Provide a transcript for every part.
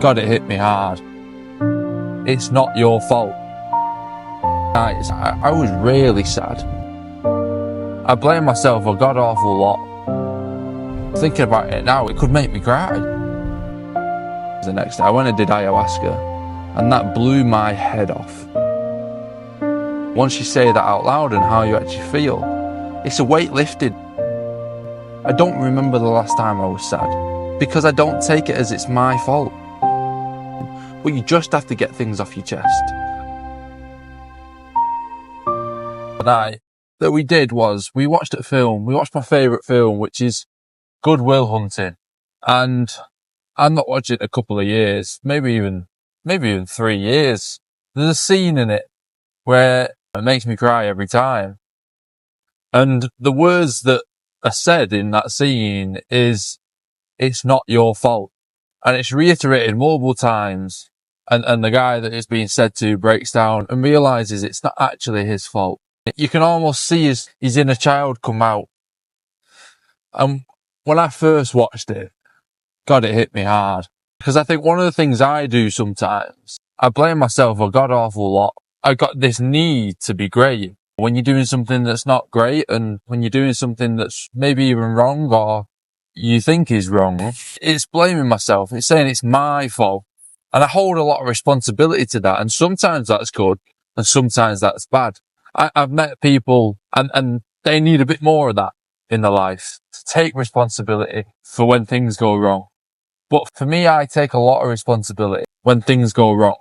God, it hit me hard. It's not your fault. Guys, I was really sad. I blame myself a god awful lot. Thinking about it now, it could make me cry. The next day I went and did ayahuasca, and that blew my head off. Once you say that out loud and how you actually feel, it's a weight lifted. I don't remember the last time I was sad, because I don't take it as it's my fault. But you just have to get things off your chest. That we did was, we watched a film, we watched my favourite film, which is Good Will Hunting. And I'm not watching it a couple of years, maybe even 3 years. There's a scene in it where it makes me cry every time. And the words that are said in that scene is, it's not your fault. And it's reiterated multiple times. And the guy that it's being said to breaks down and realises it's not actually his fault. You can almost see his inner child come out. And when I first watched it, God, it hit me hard. Because I think one of the things I do sometimes, I blame myself a god awful lot. I've got this need to be great. When you're doing something that's not great, and when you're doing something that's maybe even wrong or you think is wrong, it's blaming myself. It's saying it's my fault. And I hold a lot of responsibility to that. And sometimes that's good and sometimes that's bad. I've met people and they need a bit more of that in their life, to take responsibility for when things go wrong. But for me, I take a lot of responsibility when things go wrong.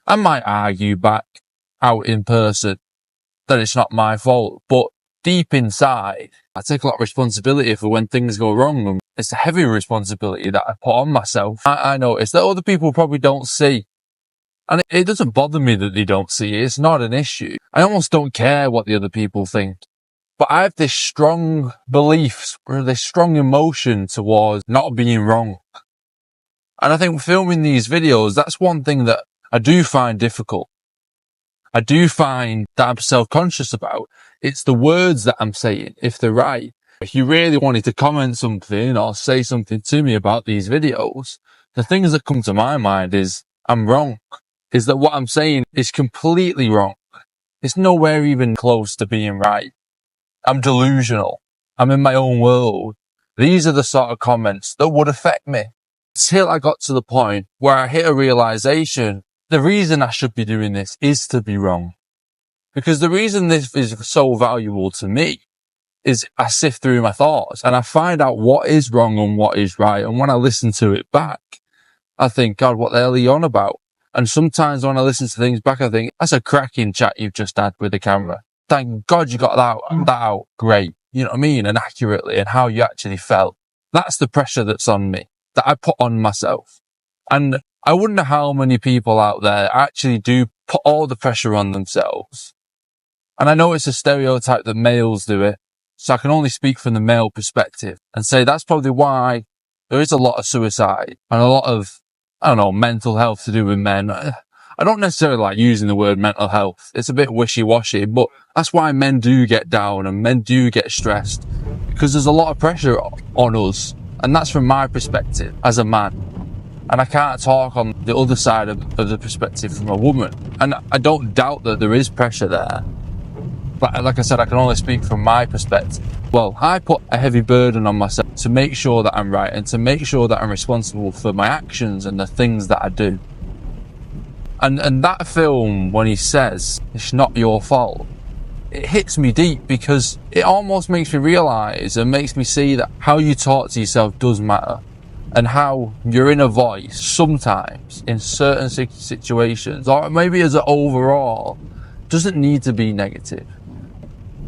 I might argue back out in person that it's not my fault, but deep inside, I take a lot of responsibility for when things go wrong. And it's a heavy responsibility that I put on myself. I notice that other people probably don't see. And it doesn't bother me that they don't see it. It's not an issue. I almost don't care what the other people think. But I have this strong belief, or this strong emotion towards not being wrong. And I think filming these videos, that's one thing that I do find difficult. I do find that I'm self-conscious about. It's the words that I'm saying, if they're right. If you really wanted to comment something or say something to me about these videos, the things that come to my mind is, I'm wrong. Is that what I'm saying is completely wrong. It's nowhere even close to being right. I'm delusional. I'm in my own world. These are the sort of comments that would affect me. Till I got to the point where I hit a realization, the reason I should be doing this is to be wrong. Because the reason this is so valuable to me is I sift through my thoughts and I find out what is wrong and what is right. And when I listen to it back, I think, God, what the hell are you on about? And sometimes when I listen to things back, I think, that's a cracking chat you've just had with the camera. Thank God you got that out. Great. You know what I mean? And accurately, and how you actually felt. That's the pressure that's on me, that I put on myself. And I wonder how many people out there actually do put all the pressure on themselves. And I know it's a stereotype that males do it, so I can only speak from the male perspective and say that's probably why there is a lot of suicide and a lot of, mental health to do with men. I don't necessarily like using the word mental health. It's a bit wishy-washy, but that's why men do get down and men do get stressed, because there's a lot of pressure on us. And that's from my perspective as a man. And I can't talk on the other side of the perspective from a woman. And I don't doubt that there is pressure there. But like I said, I can only speak from my perspective. Well, I put a heavy burden on myself to make sure that I'm right and to make sure that I'm responsible for my actions and the things that I do. And that film, when he says, it's not your fault, it hits me deep because it almost makes me realise and makes me see that how you talk to yourself does matter. And how your inner voice sometimes in certain situations, or maybe as an overall, doesn't need to be negative.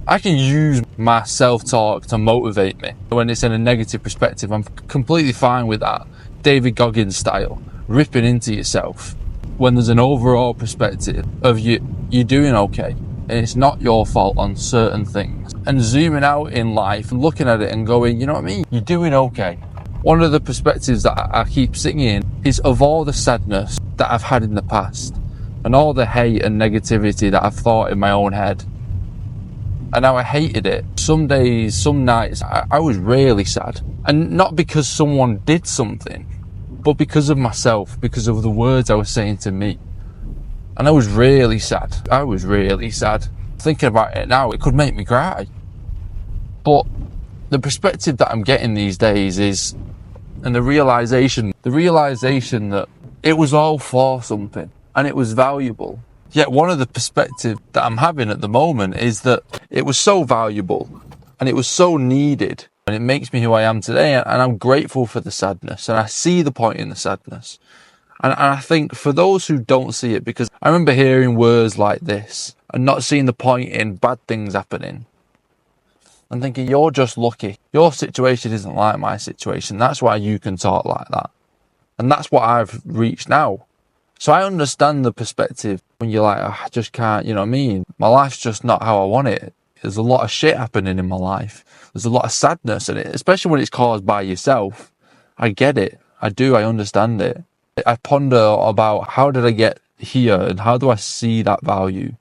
I can use my self-talk to motivate me. When it's in a negative perspective, I'm completely fine with that. David Goggins style, ripping into yourself. When there's an overall perspective of you're doing okay, and it's not your fault on certain things. And zooming out in life and looking at it and going, you know what I mean? You're doing okay. One of the perspectives that I keep singing is of all the sadness that I've had in the past and all the hate and negativity that I've thought in my own head. And how I hated it. Some days, some nights, I was really sad. And not because someone did something, but because of myself, because of the words I was saying to me. And I was really sad. Thinking about it now, it could make me cry. But the perspective that I'm getting these days is, and the realization that it was all for something and it was valuable. Yet one of the perspectives that I'm having at the moment is that it was so valuable and it was so needed, and it makes me who I am today, and I'm grateful for the sadness, and I see the point in the sadness. And I think for those who don't see it, because I remember hearing words like this and not seeing the point in bad things happening, and thinking, you're just lucky. Your situation isn't like my situation. That's why you can talk like that. And that's what I've reached now. So I understand the perspective when you're like, oh, I just can't, you know what I mean? My life's just not how I want it. There's a lot of shit happening in my life. There's a lot of sadness in it, especially when it's caused by yourself. I get it. I do. I understand it. I ponder about how did I get here and how do I see that value?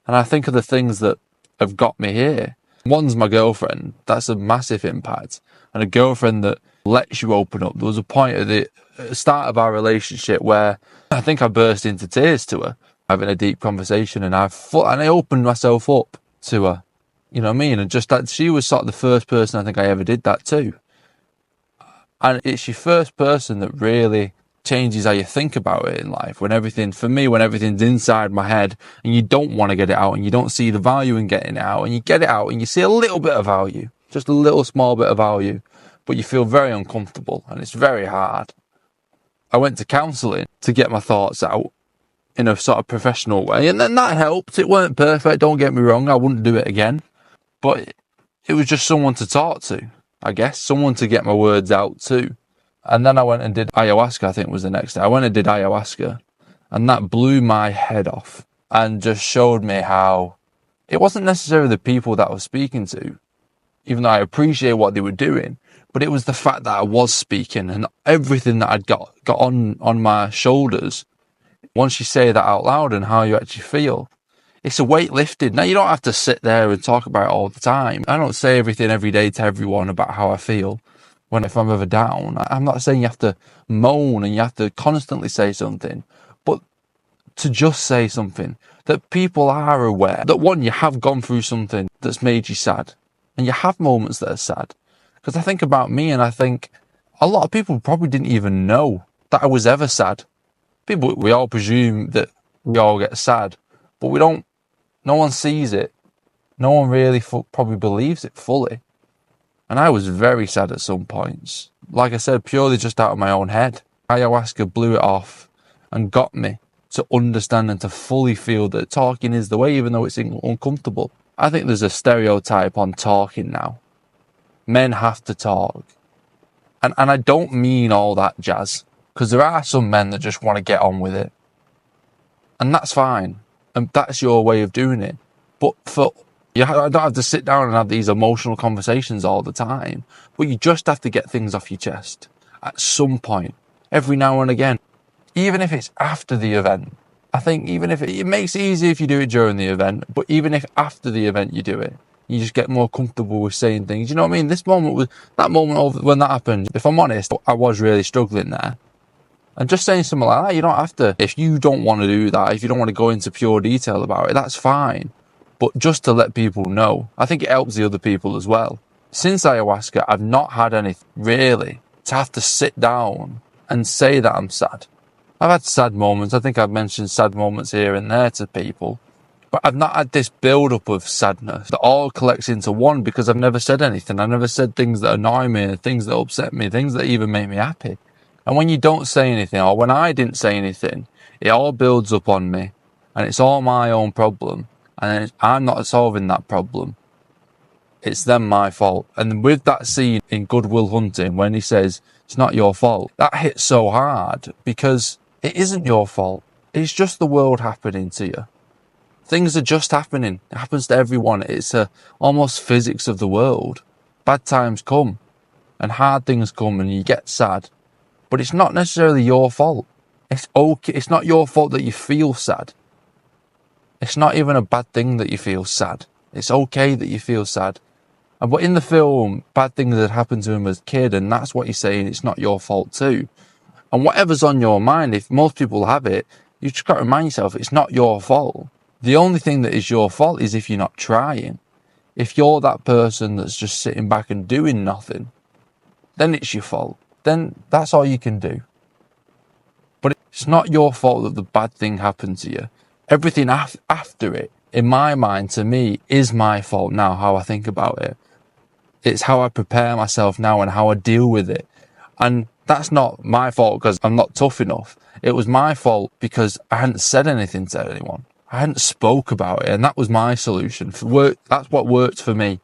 And I think of the things that have got me here. One's my girlfriend. That's a massive impact. And a girlfriend that lets you open up. There was a point at the start of our relationship where I think I burst into tears to her, having a deep conversation, and I opened myself up to her. You know what I mean? And just that, she was sort of the first person I think I ever did that to. And it's your first person that really changes how you think about it in life. When everything's inside my head and you don't want to get it out and you don't see the value in getting it out, and you get it out and you see a little bit of value, just a little small bit of value, but you feel very uncomfortable and it's very hard. I went to counselling to get my thoughts out in a sort of professional way, and then that helped. It weren't perfect, don't get me wrong, I wouldn't do it again, but it was just someone to talk to, I guess, someone to get my words out to. And then I went and did ayahuasca, I think was the next day. I went and did ayahuasca, and that blew my head off and just showed me how it wasn't necessarily the people that I was speaking to, even though I appreciate what they were doing, but it was the fact that I was speaking and everything that I'd got on my shoulders. Once you say that out loud and how you actually feel, it's a weight lifted. Now, you don't have to sit there and talk about it all the time. I don't say everything every day to everyone about how I feel. If I'm ever down, I'm not saying you have to moan and you have to constantly say something, but to just say something that people are aware that, one, you have gone through something that's made you sad, and you have moments that are sad. Because I think about me and I think a lot of people probably didn't even know that I was ever sad. We all presume that we all get sad, but we don't. No one sees it. No one really probably believes it fully. And I was very sad at some points. Like I said, purely just out of my own head. Ayahuasca blew it off and got me to understand and to fully feel that talking is the way, even though it's uncomfortable. I think there's a stereotype on talking now. Men have to talk. And I don't mean all that jazz, because there are some men that just want to get on with it. And that's fine. And that's your way of doing it. But I don't have to sit down and have these emotional conversations all the time, but you just have to get things off your chest at some point, every now and again, even if it's after the event. I think even if it makes it easy if you do it during the event, but even if after the event you do it, you just get more comfortable with saying things. You know what I mean? That moment when that happened, if I'm honest, I was really struggling there. And just saying something like that, you don't have to, if you don't want to do that, if you don't want to go into pure detail about it, that's fine. But just to let people know, I think it helps the other people as well. Since ayahuasca, I've not had anything really to have to sit down and say that I'm sad. I've had sad moments. I think I've mentioned sad moments here and there to people. But I've not had this build-up of sadness that all collects into one, because I've never said anything. I've never said things that annoy me, things that upset me, things that even make me happy. And when you don't say anything, or when I didn't say anything, it all builds up on me. And it's all my own problem. And I'm not solving that problem. It's them my fault. And with that scene in Good Will Hunting, when he says, it's not your fault, that hits so hard, because it isn't your fault. It's just the world happening to you. Things are just happening. It happens to everyone. It's almost physics of the world. Bad times come, and hard things come, and you get sad. But it's not necessarily your fault. It's okay. It's not your fault that you feel sad. It's not even a bad thing that you feel sad. It's okay that you feel sad. But in the film, bad things had happened to him as a kid, and that's what he's saying, it's not your fault too. And whatever's on your mind, if most people have it, you just got to remind yourself it's not your fault. The only thing that is your fault is if you're not trying. If you're that person that's just sitting back and doing nothing, then it's your fault. Then that's all you can do. But it's not your fault that the bad thing happened to you. Everything after it, in my mind, to me, is my fault now, how I think about it. It's how I prepare myself now and how I deal with it. And that's not my fault because I'm not tough enough. It was my fault because I hadn't said anything to anyone. I hadn't spoke about it, and that was my solution. That's what worked for me. I'm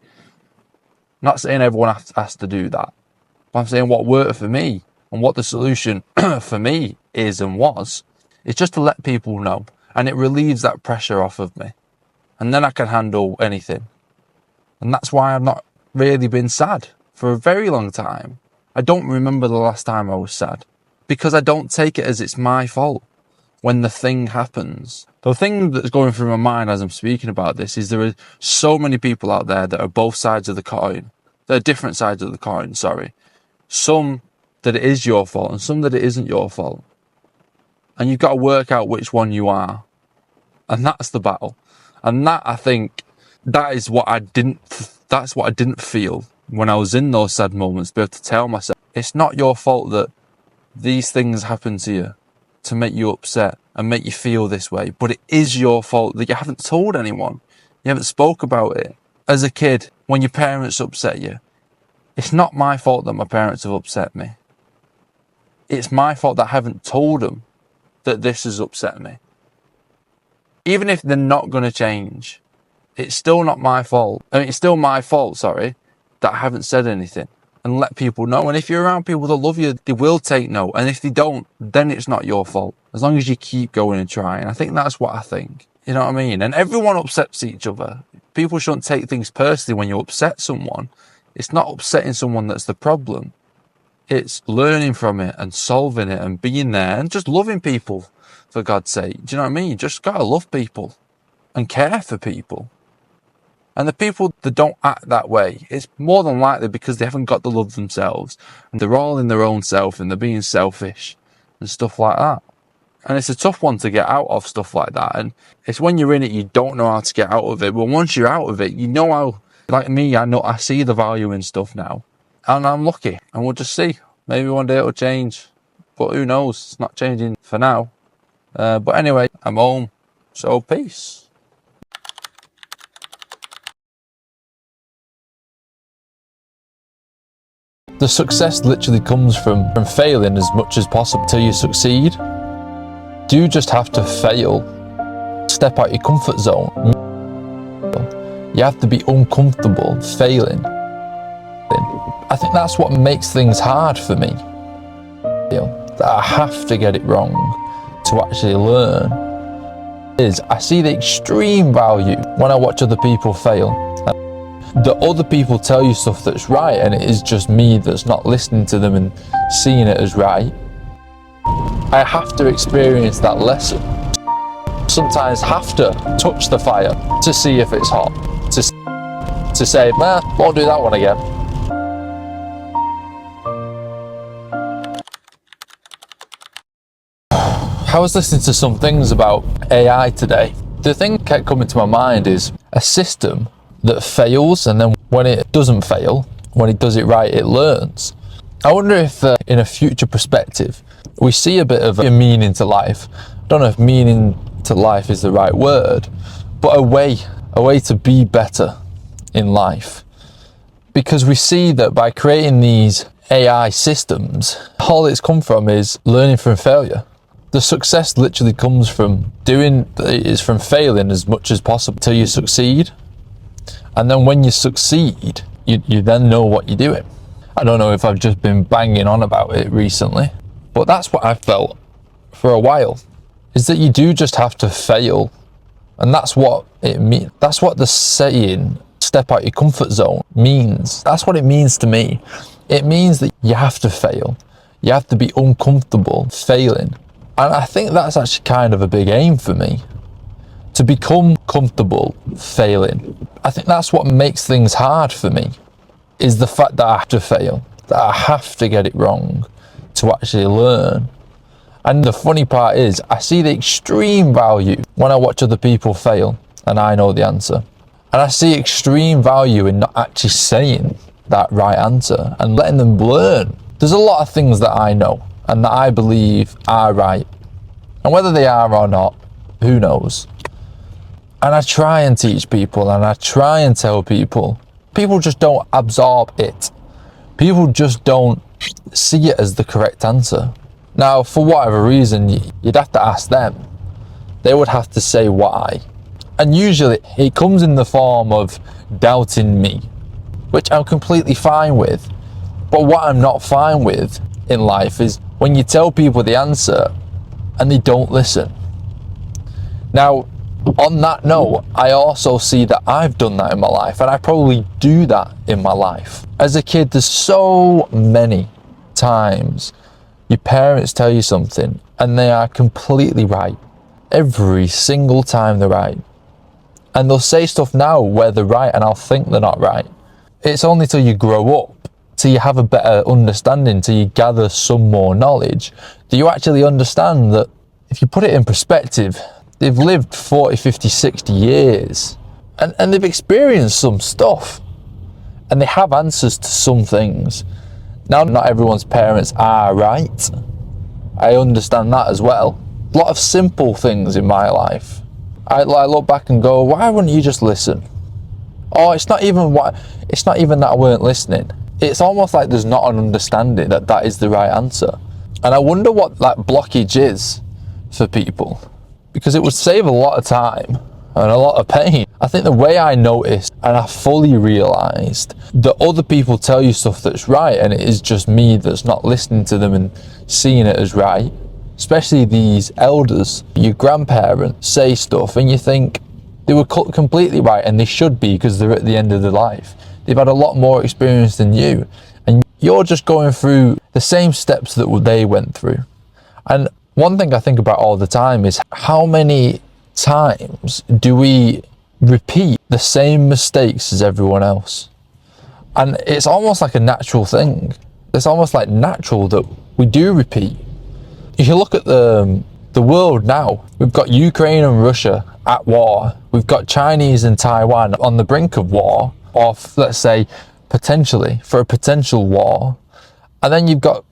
not saying everyone has to do that. But I'm saying what worked for me and what the solution for me is and was. It's just to let people know. And it relieves that pressure off of me. And then I can handle anything. And that's why I've not really been sad for a very long time. I don't remember the last time I was sad. Because I don't take it as it's my fault when the thing happens. The thing that's going through my mind as I'm speaking about this is there are so many people out there that are both sides of the coin. They're different sides of the coin, sorry. Some that it is your fault and some that it isn't your fault. And you've got to work out which one you are. And that's the battle. And that, I think, that's what I didn't feel when I was in those sad moments. Be able to tell myself, it's not your fault that these things happen to you to make you upset and make you feel this way. But it is your fault that you haven't told anyone. You haven't spoke about it. As a kid, when your parents upset you, it's not my fault that my parents have upset me. It's my fault that I haven't told them that this has upset me. Even if they're not going to change, it's still not my fault. I mean, it's still my fault, that I haven't said anything and let people know. And if you're around people that love you, they will take note. And if they don't, then it's not your fault. As long as you keep going and trying. I think that's what I think. You know what I mean? And everyone upsets each other. People shouldn't take things personally when you upset someone. It's not upsetting someone that's the problem. It's learning from it and solving it and being there and just loving people, for God's sake. Do you know what I mean? You just got to love people and care for people. And the people that don't act that way, it's more than likely because they haven't got the love themselves. And they're all in their own self and they're being selfish and stuff like that. And it's a tough one to get out of stuff like that. And it's when you're in it, you don't know how to get out of it. But once you're out of it, you know how, like me, I see the value in stuff now. And I'm lucky. And we'll just see. Maybe one day it'll change. But who knows? It's not changing for now. But anyway, I'm home. So peace. The success literally comes from failing as much as possible till you succeed. You just have to fail. Step out your comfort zone. You have to be uncomfortable failing. I think that's what makes things hard for me. That I have to get it wrong to actually learn. I see the extreme value when I watch other people fail. The other people tell you stuff that's right, and it is just me that's not listening to them and seeing it as right. I have to experience that lesson. Sometimes have to touch the fire to see if it's hot. To say, won't do that one again. I was listening to some things about AI today. The thing that kept coming to my mind is a system that fails, and then when it doesn't fail, when it does it right, it learns. I wonder if in a future perspective, we see a bit of a meaning to life. I don't know if meaning to life is the right word, but a way to be better in life. Because we see that by creating these AI systems, all it's come from is learning from failure. The success literally comes from failing as much as possible till you succeed. And then when you succeed, you then know what you're doing. I don't know if I've just been banging on about it recently, but that's what I felt for a while, is that you do just have to fail. And that's what it means. That's what the saying, step out your comfort zone, means. That's what it means to me. It means that you have to fail. You have to be uncomfortable failing. And I think that's actually kind of a big aim for me. To become comfortable failing. I think that's what makes things hard for me, is the fact that I have to fail, that I have to get it wrong to actually learn. And the funny part is, I see the extreme value when I watch other people fail and I know the answer. And I see extreme value in not actually saying that right answer and letting them learn. There's a lot of things that I know and that I believe are right. And whether they are or not, who knows? And I try and teach people and I try and tell people. People just don't absorb it. People just don't see it as the correct answer. Now, for whatever reason, you'd have to ask them. They would have to say why. And usually it comes in the form of doubting me, which I'm completely fine with. But what I'm not fine with in life is when you tell people the answer and they don't listen. Now, on that note, I also see that I've done that in my life, and I probably do that in my life. As a kid, there's so many times your parents tell you something and they are completely right. Every single time they're right. And they'll say stuff now where they're right and I'll think they're not right. It's only till you grow up, till you have a better understanding, till you gather some more knowledge, that you actually understand that if you put it in perspective, they've lived 40, 50, 60 years and they've experienced some stuff and they have answers to some things. Now, not everyone's parents are right. I understand that as well. A lot of simple things in my life. I look back and go, why wouldn't you just listen? Oh, it's not even that I weren't listening. It's almost like there's not an understanding that that is the right answer. And I wonder what that blockage is for people, because it would save a lot of time and a lot of pain. I think the way I noticed and I fully realised that other people tell you stuff that's right and it is just me that's not listening to them and seeing it as right, especially these elders, your grandparents say stuff and you think they were completely right and they should be because they're at the end of their life. They've had a lot more experience than you and you're just going through the same steps that they went through. And one thing I think about all the time is how many times do we repeat the same mistakes as everyone else? And it's almost like a natural thing. It's almost like natural that we do repeat. If you look at the world now, we've got Ukraine and Russia at war. We've got Chinese and Taiwan on the brink of war, or let's say potentially for a potential war. And then you've got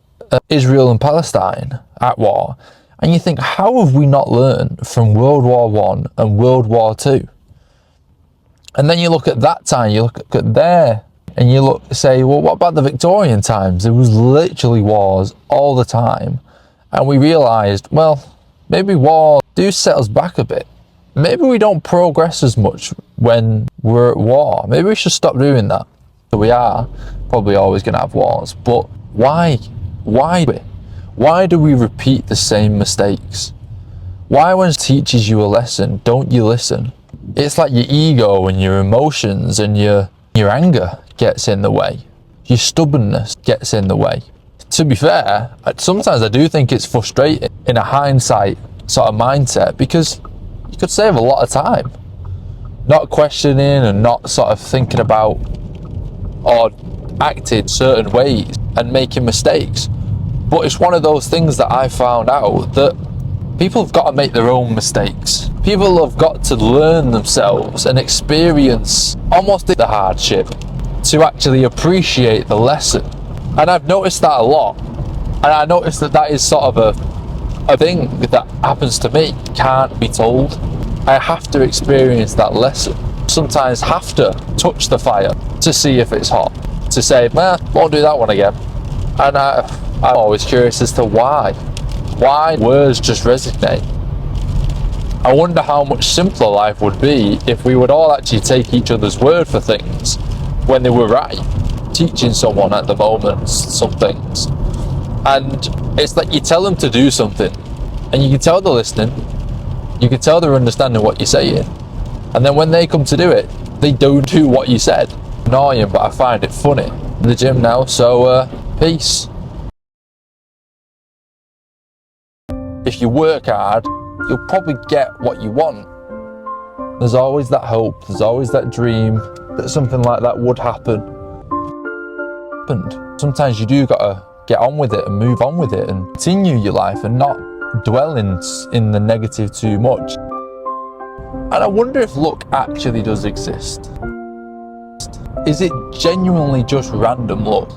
Israel and Palestine at war. And you think, how have we not learned from World War I and World War II? And then you look at that time, you look at there, and you say, well, what about the Victorian times? There was literally wars all the time. And we realised, well, maybe war do set us back a bit. Maybe we don't progress as much when we're at war. Maybe we should stop doing that. So we are probably always going to have wars. But why? Why do we repeat the same mistakes? Why, when someone teaches you a lesson, don't you listen? It's like your ego and your emotions and your anger gets in the way. Your stubbornness gets in the way. To be fair, sometimes I do think it's frustrating in a hindsight sort of mindset, because you could save a lot of time not questioning and not sort of thinking about or acting certain ways and making mistakes. But it's one of those things that I found out that people have got to make their own mistakes. People have got to learn themselves and experience almost the hardship to actually appreciate the lesson. And I've noticed that a lot. And I noticed that is sort of a thing that happens to me. Can't be told. I have to experience that lesson. Sometimes have to touch the fire to see if it's hot. To say, won't do that one again. And I'm always curious as to why. Why words just resonate. I wonder how much simpler life would be if we would all actually take each other's word for things when they were right. Teaching someone at the moment some things. And it's like you tell them to do something and you can tell they're listening. You can tell they're understanding what you're saying. And then when they come to do it, they don't do what you said. Annoying, but I find it funny. In the gym now, so peace. If you work hard, you'll probably get what you want. There's always that hope, there's always that dream that something like that would happen. Sometimes you do gotta get on with it and move on with it and continue your life and not dwell in the negative too much. And I wonder if luck actually does exist. Is it genuinely just random luck?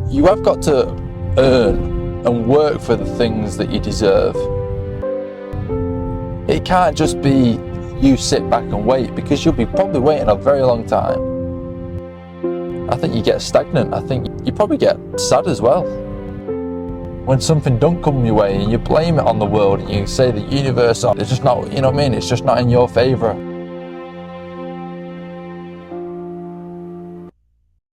You have got to earn and work for the things that you deserve. It can't just be you sit back and wait, because you'll be probably waiting a very long time. I think you get stagnant. I think you probably get sad as well. When something don't come your way and you blame it on the world and you say the universe, it's just not, you know what I mean? It's just not in your favour.